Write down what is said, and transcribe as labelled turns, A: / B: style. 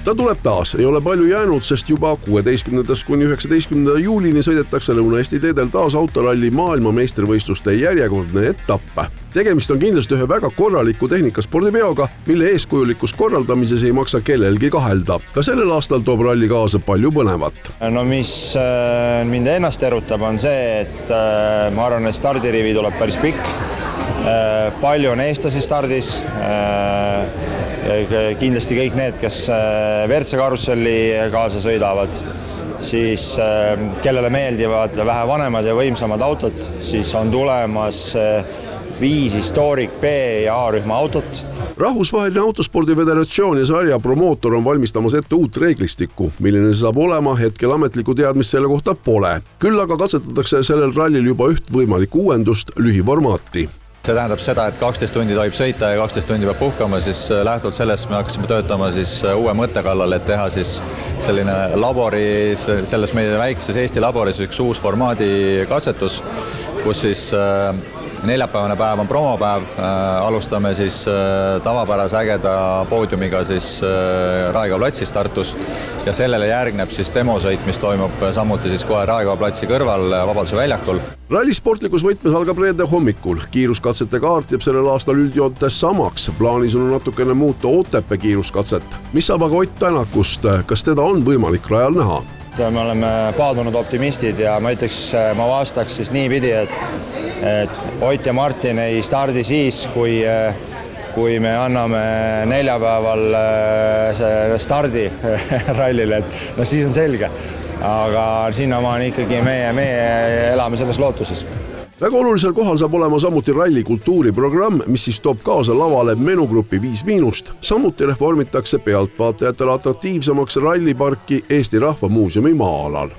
A: Ta tuleb taas, ei ole palju jäänud, sest juba 16. kuni 19. juulini sõidetakse Lõuna-Eesti teedel taas autoralli maailmameistrivõistluste järjekordne etapp. Tegemist on kindlasti ühe väga korraliku tehnikaspordipeoga, mille eeskujulikus korraldamises ei maksa kellelgi kahelda. Ka sellel aastal toob ralli kaasa palju põnevat.
B: No mis mind ennast erutab on see, et ma arvan, et stardirivi tuleb päris pikk. Palju on eestlasi stardis. Kindlasti kõik need, kes WRC karusselli kaasa sõidavad, siis kellele meeldivad vähe vanemad ja võimsamad autod, siis on tulemas 5 Historic B ja A-rühma autot.
A: Rahvusvaheline autospordi föderatsioon ja sarja promootor on valmistamas ette uut reeglistikku, milline see saab olema, hetkel ametlikku teadmist selle kohta pole. Küll aga katsetatakse sellel rallil juba üht võimalikku uuendust, lühiformaati.
C: See tähendab seda, et 12 tundi tohib sõita ja 12 tundi peab puhkama, siis lähtuvalt sellest me hakkasime töötama siis uue mõtte kallal, et teha siis selline labori, selles meie väikeses Eesti laboris üks uus formaadi katsetus, kus siis neljapäevane päev on promopäev, alustame siis tavapärase ägeda poodiumiga siis Raekoja platsis Tartus ja sellele järgneb siis demosõit, mis toimub samuti siis kohe Raekoja platsi kõrval Vabaduse väljakul.
A: Ralli sportlikus võtmes algab reede hommikul. Kiiruskatsete kaart jääb sellel aastal üldjoontes samaks. Plaanis on natukene muuta Otepää kiiruskatset. Mis saab aga Ott Tänakust? Kas teda on võimalik rajal näha?
B: Me oleme paadunud optimistid ja ma vastaks siis niipidi, et Ott ja Martin ei stardi siis, kui me anname neljapäeval stardi rallile, et no siis on selge. Aga sinnamaani ikkagi meie elame selles lootuses.
A: Väga olulisel kohal saab olema samuti ralli kultuuriprogramm, mis siis toob kaasa lavale menugrupi 5-. Samuti reformitakse pealtvaatajatele atraktiivsemaks ralliparki Eesti Rahva Muuseumi maa-alal.